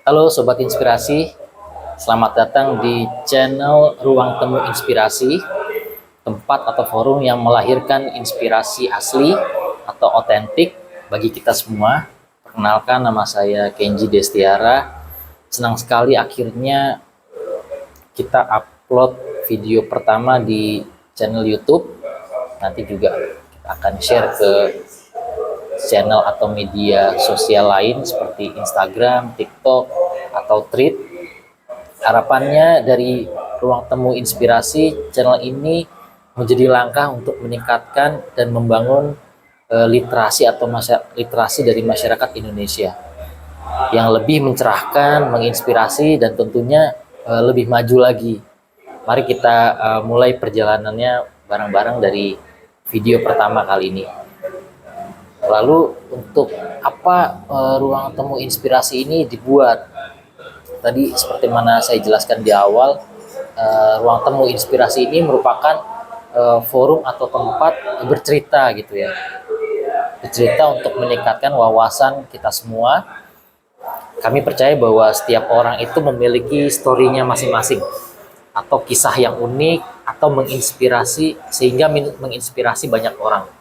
Halo Sobat Inspirasi, selamat datang di channel Ruang Temu Inspirasi, tempat atau forum yang melahirkan inspirasi asli atau otentik bagi kita semua. Perkenalkan, nama saya Kenji Destiara. Senang sekali akhirnya kita upload video pertama di channel YouTube. Nanti juga kita akan share ke channel atau media sosial lain seperti Instagram, TikTok, atau Thread. Harapannya dari Ruang Temu Inspirasi, channel ini menjadi langkah untuk meningkatkan dan membangun literasi atau literasi dari masyarakat Indonesia yang lebih mencerahkan, menginspirasi, dan tentunya lebih maju lagi. Mari kita mulai perjalanannya bareng-bareng dari video pertama kali ini. Lalu untuk apa Ruang Temu Inspirasi ini dibuat? Tadi seperti mana saya jelaskan di awal, Ruang Temu Inspirasi ini merupakan forum atau tempat bercerita gitu ya. Bercerita untuk meningkatkan wawasan kita semua. Kami percaya bahwa setiap orang itu memiliki story-nya masing-masing atau kisah yang unik atau menginspirasi sehingga menginspirasi banyak orang.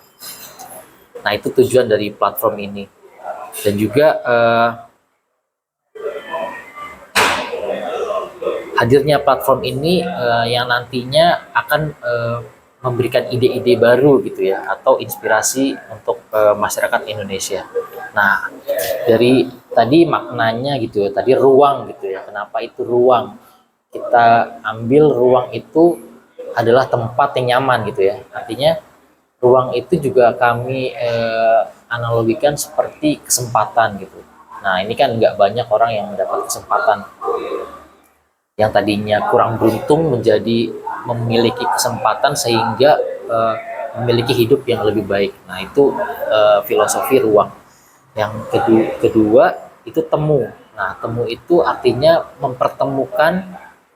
Nah, itu tujuan dari platform ini. Dan juga hadirnya platform ini yang nantinya akan memberikan ide-ide baru gitu ya, atau inspirasi untuk masyarakat Indonesia. Nah, dari tadi maknanya gitu ya, tadi ruang gitu ya. Kenapa itu ruang? Kita ambil ruang itu adalah tempat yang nyaman gitu ya. Artinya ruang itu juga kami analogikan seperti kesempatan gitu. Nah, ini kan nggak banyak orang yang mendapat kesempatan. Yang tadinya kurang beruntung menjadi memiliki kesempatan sehingga memiliki hidup yang lebih baik. Nah, itu filosofi ruang. Yang kedua itu temu. Nah, temu itu artinya mempertemukan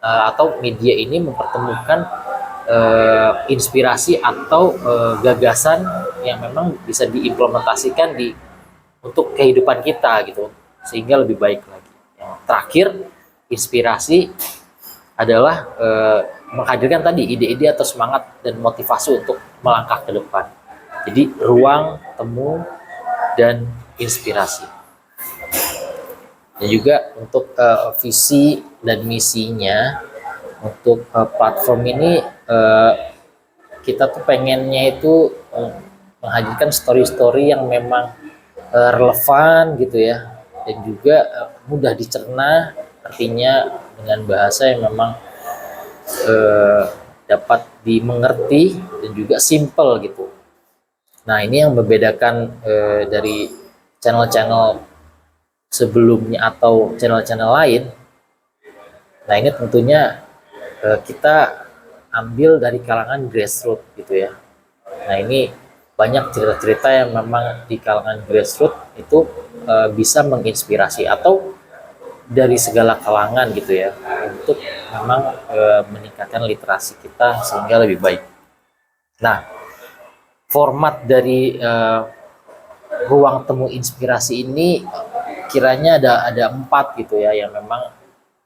atau media ini mempertemukan inspirasi atau gagasan yang memang bisa diimplementasikan untuk kehidupan kita gitu, sehingga lebih baik lagi. Yang terakhir, inspirasi adalah menghadirkan tadi ide-ide atau semangat dan motivasi untuk melangkah ke depan. Jadi ruang temu dan inspirasi. Dan juga untuk visi dan misinya untuk platform ini, kita tuh pengennya itu menghadirkan story-story yang memang relevan gitu ya, dan juga mudah dicerna, artinya dengan bahasa yang memang dapat dimengerti dan juga simple gitu. Nah, ini yang membedakan dari channel-channel sebelumnya atau channel-channel lain. Nah, ini tentunya kita ambil dari kalangan grassroots gitu ya. Nah, ini banyak cerita-cerita yang memang di kalangan grassroots itu bisa menginspirasi atau dari segala kalangan gitu ya, untuk memang meningkatkan literasi kita sehingga lebih baik. Nah, format dari Ruang Temu Inspirasi ini kiranya ada 4 gitu ya, yang memang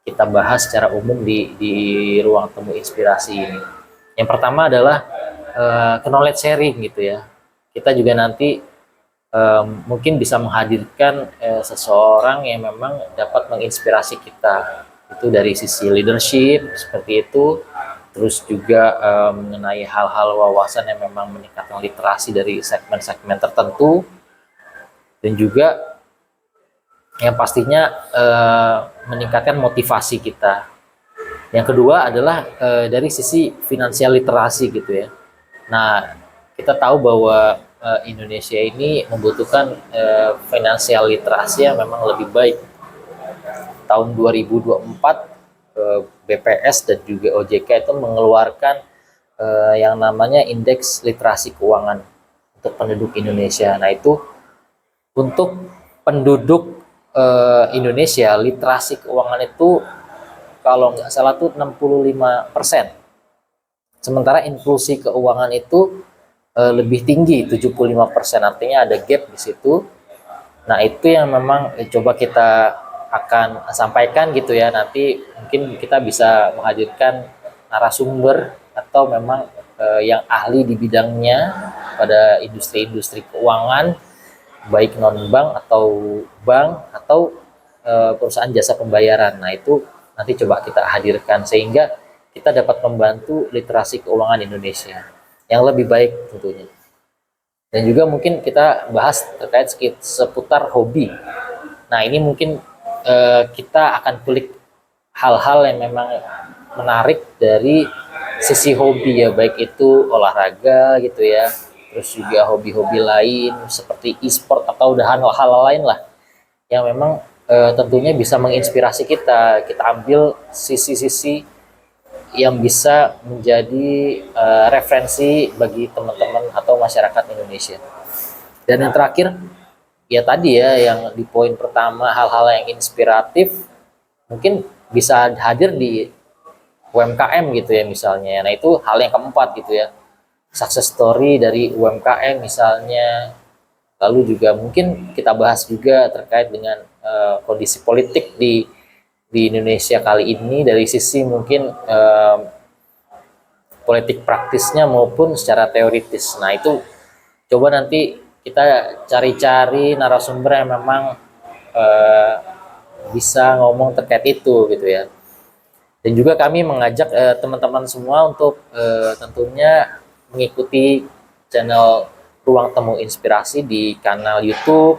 kita bahas secara umum di Ruang Temu Inspirasi ini. Yang pertama adalah knowledge sharing gitu ya. Kita juga nanti mungkin bisa menghadirkan seseorang yang memang dapat menginspirasi kita. Itu dari sisi leadership seperti itu. Terus juga mengenai hal-hal wawasan yang memang meningkatkan literasi dari segmen-segmen tertentu. Dan juga yang pastinya meningkatkan motivasi kita. Yang kedua adalah dari sisi finansial literasi gitu ya. Nah, kita tahu bahwa Indonesia ini membutuhkan finansial literasi yang memang lebih baik. Tahun 2024 BPS dan juga OJK itu mengeluarkan yang namanya Indeks Literasi Keuangan untuk penduduk Indonesia. Nah, itu untuk penduduk Indonesia, literasi keuangan itu kalau nggak salah tuh 65%. Sementara inklusi keuangan itu lebih tinggi, 75%. Artinya ada gap di situ. Nah, itu yang memang coba kita akan sampaikan gitu ya, nanti mungkin kita bisa menghadirkan narasumber atau memang yang ahli di bidangnya pada industri-industri keuangan, baik non bank atau bank atau perusahaan jasa pembayaran. Nah itu nanti coba kita hadirkan sehingga kita dapat membantu literasi keuangan Indonesia yang lebih baik tentunya. Dan juga mungkin kita bahas terkait seputar hobi. Nah ini mungkin kita akan kulik hal-hal yang memang menarik dari sisi hobi ya, baik itu olahraga gitu ya, terus juga hobi-hobi lain seperti e-sport atau udah hal-hal lain lah yang memang tentunya bisa menginspirasi kita. Kita ambil sisi-sisi yang bisa menjadi referensi bagi teman-teman atau masyarakat Indonesia. Dan yang terakhir ya tadi ya, yang di poin pertama, hal-hal yang inspiratif mungkin bisa hadir di UMKM gitu ya misalnya. Nah itu hal yang keempat gitu ya, success story dari UMKM misalnya. Lalu juga mungkin kita bahas juga terkait dengan kondisi politik di Indonesia kali ini dari sisi mungkin politik praktisnya maupun secara teoritis. Nah itu coba nanti kita cari-cari narasumber yang memang bisa ngomong terkait itu gitu ya. Dan juga kami mengajak teman-teman semua untuk tentunya mengikuti channel Ruang Temu Inspirasi di kanal YouTube,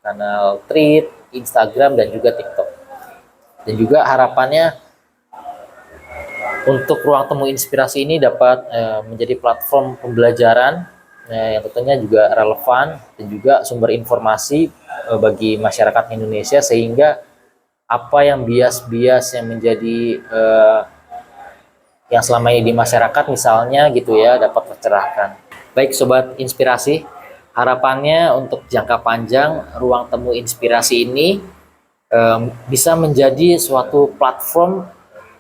kanal Thread, Instagram, dan juga TikTok. Dan juga harapannya untuk Ruang Temu Inspirasi ini dapat menjadi platform pembelajaran yang tentunya juga relevan dan juga sumber informasi bagi masyarakat Indonesia, sehingga apa yang bias-bias yang menjadi yang selama ini di masyarakat misalnya gitu ya dapat tercerahkan. Baik Sobat Inspirasi, harapannya untuk jangka panjang Ruang Temu Inspirasi ini bisa menjadi suatu platform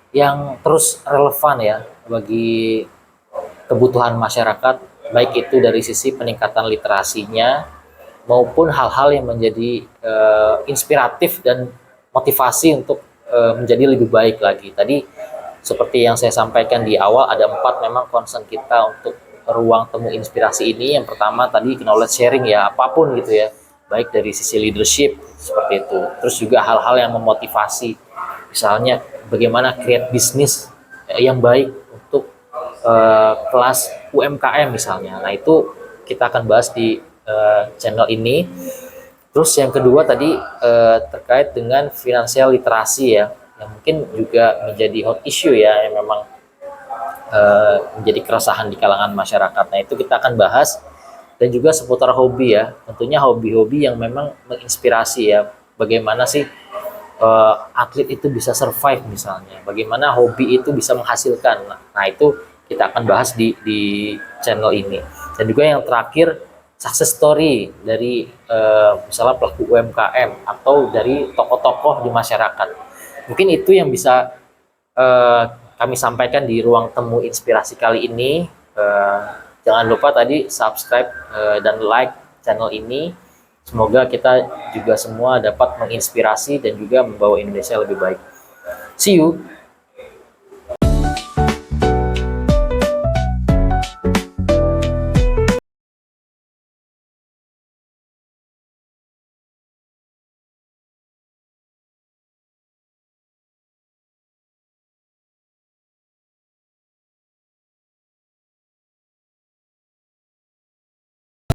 yang terus relevan ya bagi kebutuhan masyarakat, baik itu dari sisi peningkatan literasinya maupun hal-hal yang menjadi inspiratif dan motivasi untuk menjadi lebih baik lagi. Tadi seperti yang saya sampaikan di awal, ada 4 memang concern kita untuk Ruang Temu Inspirasi ini. Yang pertama tadi knowledge sharing ya, apapun gitu ya, baik dari sisi leadership seperti itu, terus juga hal-hal yang memotivasi, misalnya bagaimana create bisnis yang baik untuk kelas UMKM misalnya. Nah itu kita akan bahas di channel ini. Terus yang kedua tadi terkait dengan financial literasi ya, yang mungkin juga menjadi hot issue ya, yang memang menjadi keresahan di kalangan masyarakat. Nah itu kita akan bahas. Dan juga seputar hobi ya, tentunya hobi-hobi yang memang menginspirasi ya, bagaimana sih atlet itu bisa survive misalnya, bagaimana hobi itu bisa menghasilkan. Nah itu kita akan bahas di channel ini. Dan juga yang terakhir, success story dari misalnya pelaku UMKM atau dari tokoh-tokoh di masyarakat. Mungkin itu yang bisa kami sampaikan di Ruang Temu Inspirasi kali ini. Jangan lupa tadi subscribe dan like channel ini. Semoga kita juga semua dapat menginspirasi dan juga membawa Indonesia lebih baik. See you.